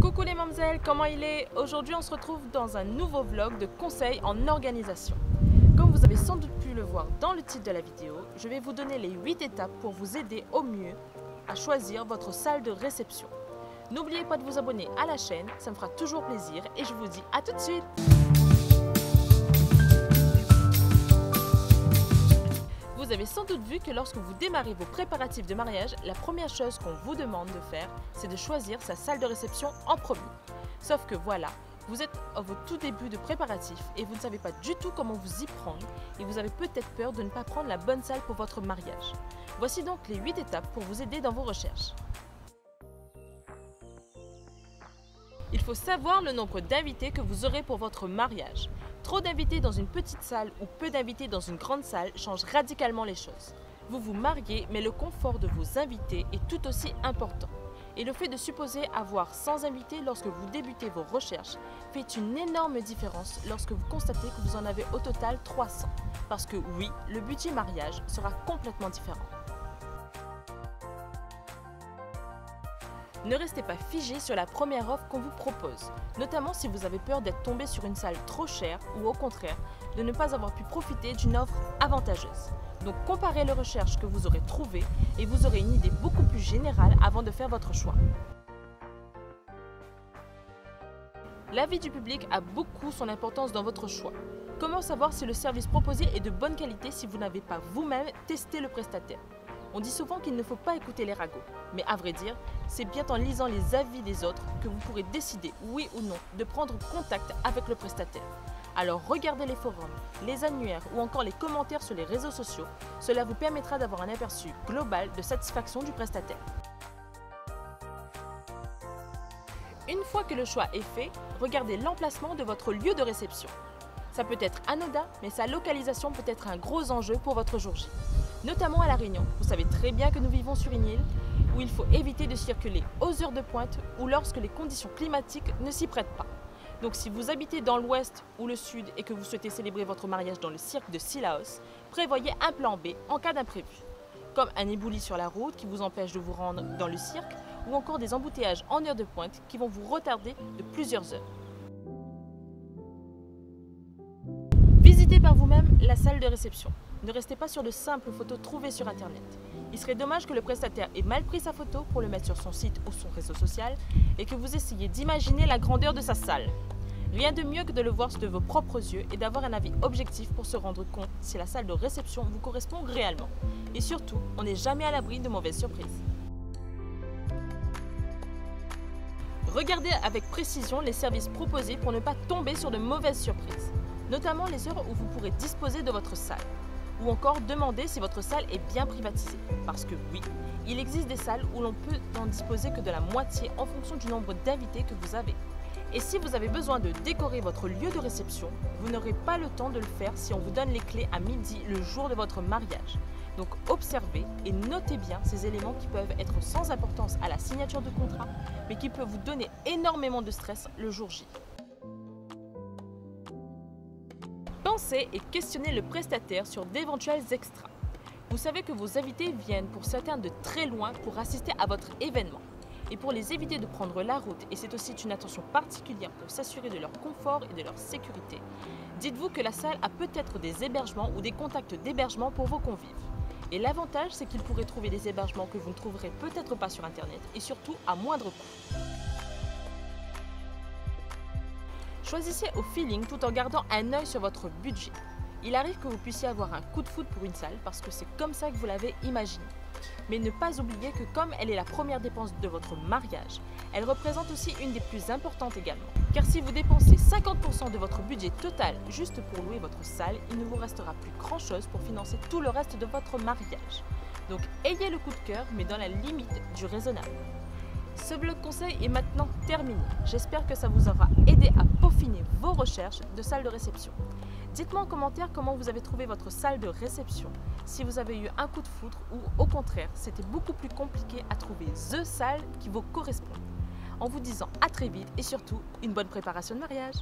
Coucou les mamzelles, comment il est? Aujourd'hui on se retrouve dans un nouveau vlog de conseils en organisation. Comme vous avez sans doute pu le voir dans le titre de la vidéo, je vais vous donner les 8 étapes pour vous aider au mieux à choisir votre salle de réception. N'oubliez pas de vous abonner à la chaîne, ça me fera toujours plaisir et je vous dis à tout de suite. Vous avez sans doute vu que lorsque vous démarrez vos préparatifs de mariage, la première chose qu'on vous demande de faire, c'est de choisir sa salle de réception en premier. Sauf que voilà, vous êtes à vos tout débuts de préparatifs et vous ne savez pas du tout comment vous y prendre et vous avez peut-être peur de ne pas prendre la bonne salle pour votre mariage. Voici donc les 8 étapes pour vous aider dans vos recherches. Il faut savoir le nombre d'invités que vous aurez pour votre mariage. Trop d'invités dans une petite salle ou peu d'invités dans une grande salle change radicalement les choses. Vous vous mariez, mais le confort de vos invités est tout aussi important. Et le fait de supposer avoir 100 invités lorsque vous débutez vos recherches fait une énorme différence lorsque vous constatez que vous en avez au total 300. Parce que oui, le budget mariage sera complètement différent. Ne restez pas figé sur la première offre qu'on vous propose, notamment si vous avez peur d'être tombé sur une salle trop chère ou au contraire, de ne pas avoir pu profiter d'une offre avantageuse. Donc comparez les recherches que vous aurez trouvées et vous aurez une idée beaucoup plus générale avant de faire votre choix. L'avis du public a beaucoup son importance dans votre choix. Comment savoir si le service proposé est de bonne qualité si vous n'avez pas vous-même testé le prestataire? On dit souvent qu'il ne faut pas écouter les ragots, mais à vrai dire, c'est bien en lisant les avis des autres que vous pourrez décider, oui ou non, de prendre contact avec le prestataire. Alors regardez les forums, les annuaires ou encore les commentaires sur les réseaux sociaux, cela vous permettra d'avoir un aperçu global de satisfaction du prestataire. Une fois que le choix est fait, regardez l'emplacement de votre lieu de réception. Ça peut être anodin, mais sa localisation peut être un gros enjeu pour votre jour J. Notamment à La Réunion, vous savez très bien que nous vivons sur une île où il faut éviter de circuler aux heures de pointe ou lorsque les conditions climatiques ne s'y prêtent pas. Donc si vous habitez dans l'ouest ou le sud et que vous souhaitez célébrer votre mariage dans le cirque de Sillaos, prévoyez un plan B en cas d'imprévu, comme un éboulis sur la route qui vous empêche de vous rendre dans le cirque ou encore des embouteillages en heure de pointe qui vont vous retarder de plusieurs heures. Visitez par vous-même la salle de réception. Ne restez pas sur de simples photos trouvées sur internet. Il serait dommage que le prestataire ait mal pris sa photo pour le mettre sur son site ou son réseau social et que vous essayiez d'imaginer la grandeur de sa salle. Rien de mieux que de le voir de vos propres yeux et d'avoir un avis objectif pour se rendre compte si la salle de réception vous correspond réellement. Et surtout, on n'est jamais à l'abri de mauvaises surprises. Regardez avec précision les services proposés pour ne pas tomber sur de mauvaises surprises, notamment les heures où vous pourrez disposer de votre salle. Ou encore demander si votre salle est bien privatisée. Parce que oui, il existe des salles où l'on peut n'en disposer que de la moitié en fonction du nombre d'invités que vous avez. Et si vous avez besoin de décorer votre lieu de réception, vous n'aurez pas le temps de le faire si on vous donne les clés à midi le jour de votre mariage. Donc observez et notez bien ces éléments qui peuvent être sans importance à la signature de contrat, mais qui peuvent vous donner énormément de stress le jour J. Pensez et questionnez le prestataire sur d'éventuels extras. Vous savez que vos invités viennent pour certains de très loin pour assister à votre événement. Et pour les éviter de prendre la route, et c'est aussi une attention particulière pour s'assurer de leur confort et de leur sécurité, dites-vous que la salle a peut-être des hébergements ou des contacts d'hébergement pour vos convives. Et l'avantage, c'est qu'ils pourraient trouver des hébergements que vous ne trouverez peut-être pas sur internet et surtout à moindre coût. Choisissez au feeling tout en gardant un œil sur votre budget. Il arrive que vous puissiez avoir un coup de foudre pour une salle parce que c'est comme ça que vous l'avez imaginé. Mais ne pas oublier que comme elle est la première dépense de votre mariage, elle représente aussi une des plus importantes également. Car si vous dépensez 50% de votre budget total juste pour louer votre salle, il ne vous restera plus grand chose pour financer tout le reste de votre mariage. Donc ayez le coup de cœur mais dans la limite du raisonnable. Ce blog conseil est maintenant terminé. J'espère que ça vous aura aidé à peaufiner vos recherches de salle de réception. Dites-moi en commentaire comment vous avez trouvé votre salle de réception, si vous avez eu un coup de foudre ou au contraire, c'était beaucoup plus compliqué à trouver the salle qui vous correspond. En vous disant à très vite et surtout une bonne préparation de mariage.